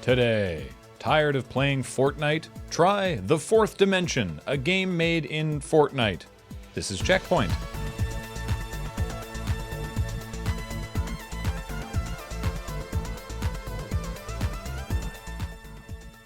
Today, tired of playing Fortnite? Try The Fourth Dimension, a game made in Fortnite. This is CheckPoint.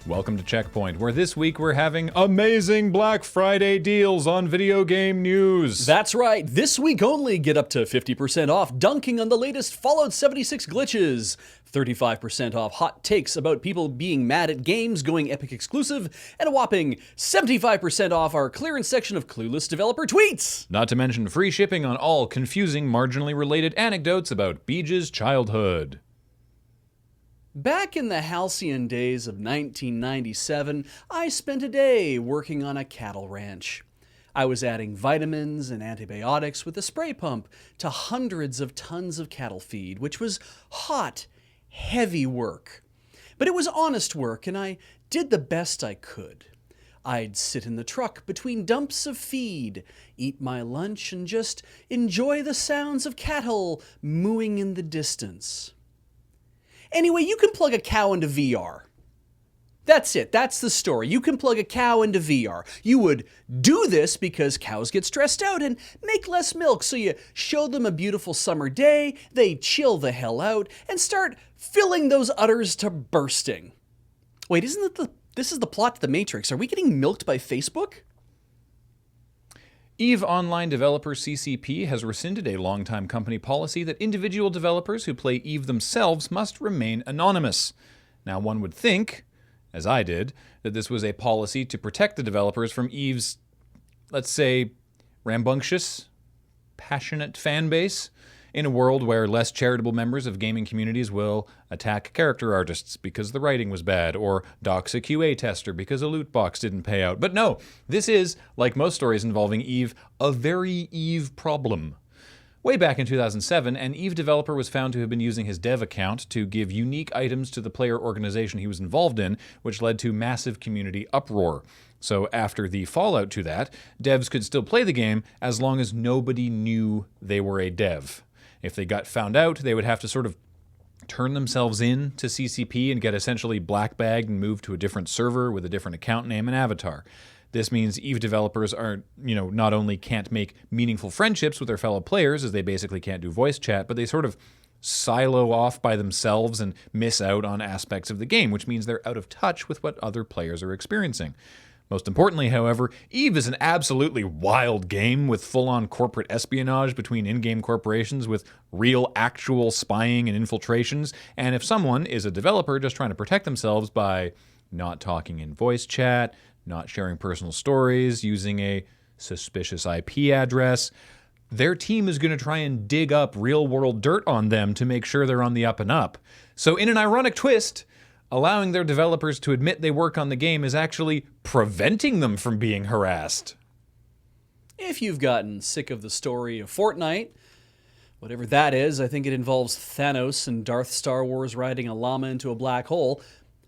Welcome to CheckPoint, where this week we're having amazing Black Friday deals on video game news. That's right, this week only get up to 50% off dunking on the latest Fallout 76 glitches, 35% off hot takes about people being mad at games going Epic exclusive, and a whopping 75% off our clearance section of clueless developer tweets. Not to mention free shipping on all confusing, marginally related anecdotes about Beej's childhood. Back in the halcyon days of 1997, I spent a day working on a cattle ranch. I was adding vitamins and antibiotics with a spray pump to hundreds of tons of cattle feed, which was hot, heavy work. But it was honest work, and I did the best I could. I'd sit in the truck between dumps of feed, eat my lunch, and just enjoy the sounds of cattle mooing in the distance. Anyway, you can plug a cow into VR. That's it. That's the story. You can plug a cow into VR. You would do this because cows get stressed out and make less milk, so you show them a beautiful summer day, they chill the hell out, and start filling those udders to bursting. Wait, this is the plot to The Matrix. Are we getting milked by Facebook? EVE Online developer CCP has rescinded a longtime company policy that individual developers who play EVE themselves must remain anonymous. Now, one would think, as I did, that this was a policy to protect the developers from EVE's, let's say, rambunctious, passionate fan base, in a world where less charitable members of gaming communities will attack character artists because the writing was bad, or dox a QA tester because a loot box didn't pay out. But no, this is, like most stories involving EVE, a very EVE problem. Way back in 2007, an EVE developer was found to have been using his dev account to give unique items to the player organization he was involved in, which led to massive community uproar. So after the fallout to that, devs could still play the game as long as nobody knew they were a dev. If they got found out, they would have to sort of turn themselves in to CCP and get essentially black-bagged and moved to a different server with a different account name and avatar. This means EVE developers not only can't make meaningful friendships with their fellow players, as they basically can't do voice chat, but they sort of silo off by themselves and miss out on aspects of the game, which means they're out of touch with what other players are experiencing. Most importantly, however, EVE is an absolutely wild game with full-on corporate espionage between in-game corporations with real, actual spying and infiltrations, and if someone is a developer just trying to protect themselves by not talking in voice chat, not sharing personal stories, using a suspicious IP address, their team is going to try and dig up real-world dirt on them to make sure they're on the up and up. So in an ironic twist, allowing their developers to admit they work on the game is actually preventing them from being harassed. If you've gotten sick of the story of Fortnite, whatever that is, I think it involves Thanos and Darth Star Wars riding a llama into a black hole,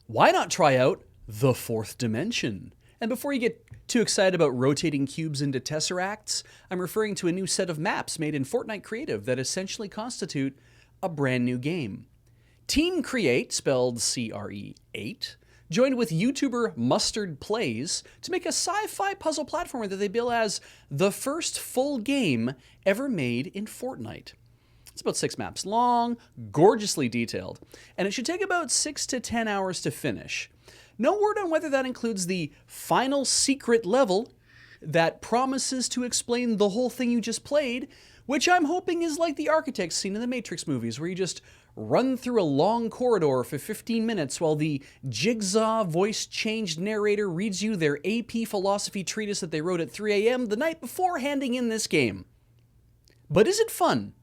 why not try out The Fourth Dimension? And before you get too excited about rotating cubes into tesseracts, I'm referring to a new set of maps made in Fortnite Creative that essentially constitute a brand new game. Team Create, spelled CRE8, joined with YouTuber Mustard Plays to make a sci-fi puzzle platformer that they bill as the first full game ever made in Fortnite. It's about 6 maps long, gorgeously detailed, and it should take about 6 to 10 hours to finish. No word on whether that includes the final secret level that promises to explain the whole thing you just played, which I'm hoping is like the architect scene in the Matrix movies, where you just run through a long corridor for 15 minutes while the jigsaw voice-changed narrator reads you their AP philosophy treatise that they wrote at 3 a.m. the night before handing in this game. But is it fun?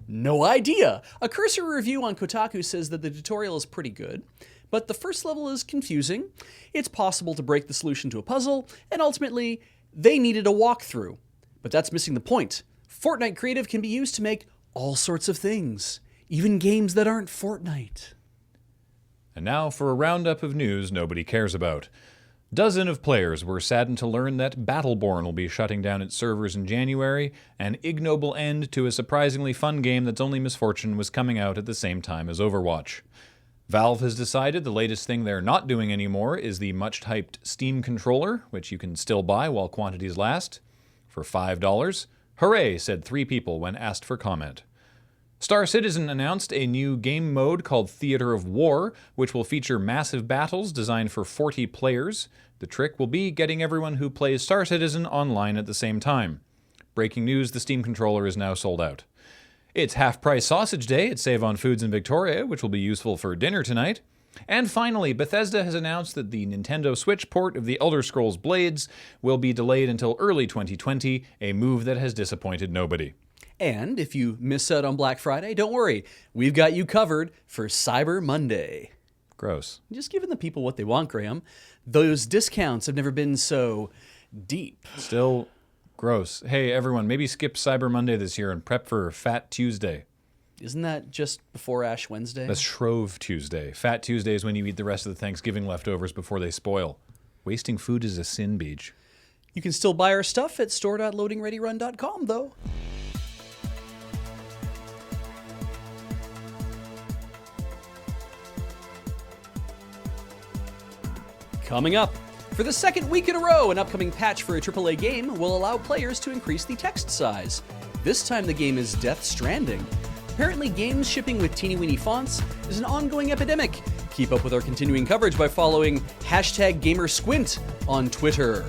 No idea. A cursory review on Kotaku says that the tutorial is pretty good, but the first level is confusing, it's possible to break the solution to a puzzle, and ultimately, they needed a walkthrough. But that's missing the point. Fortnite Creative can be used to make all sorts of things, even games that aren't Fortnite. And now for a roundup of news nobody cares about. Dozens of players were saddened to learn that Battleborn will be shutting down its servers in January, an ignoble end to a surprisingly fun game that's only misfortune was coming out at the same time as Overwatch. Valve has decided the latest thing they're not doing anymore is the much-hyped Steam controller, which you can still buy while quantities last, for $5. Hooray, said 3 people when asked for comment. Star Citizen announced a new game mode called Theater of War, which will feature massive battles designed for 40 players. The trick will be getting everyone who plays Star Citizen online at the same time. Breaking news, the Steam controller is now sold out. It's half-price sausage day at Save on Foods in Victoria, which will be useful for dinner tonight. And finally, Bethesda has announced that the Nintendo Switch port of The Elder Scrolls Blades will be delayed until early 2020, a move that has disappointed nobody. And if you miss out on Black Friday, don't worry. We've got you covered for Cyber Monday. Gross. Just giving the people what they want, Graham. Those discounts have never been so deep. Still gross. Hey, everyone, maybe skip Cyber Monday this year and prep for Fat Tuesday. Isn't that just before Ash Wednesday? That's Shrove Tuesday. Fat Tuesday is when you eat the rest of the Thanksgiving leftovers before they spoil. Wasting food is a sin, Beach. You can still buy our stuff at store.loadingreadyrun.com, though. Coming up, for the second week in a row, an upcoming patch for a AAA game will allow players to increase the text size. This time the game is Death Stranding. Apparently, games shipping with teeny-weeny fonts is an ongoing epidemic. Keep up with our continuing coverage by following #GamerSquint on Twitter.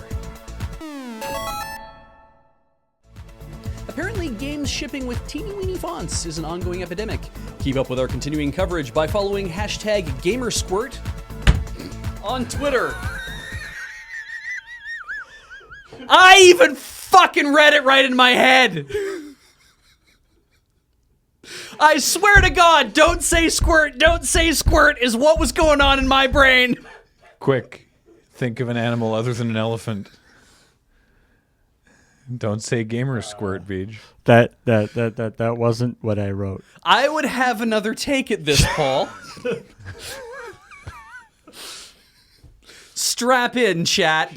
Apparently, games shipping with teeny-weeny fonts is an ongoing epidemic. Keep up with our continuing coverage by following #GamerSquirt on Twitter. I even fucking read it right in my head. I swear to God, don't say squirt is what was going on in my brain. Quick, think of an animal other than an elephant. Don't say gamer squirt, Beach. That wasn't what I wrote. I would have another take at this, Paul. Strap in, chat.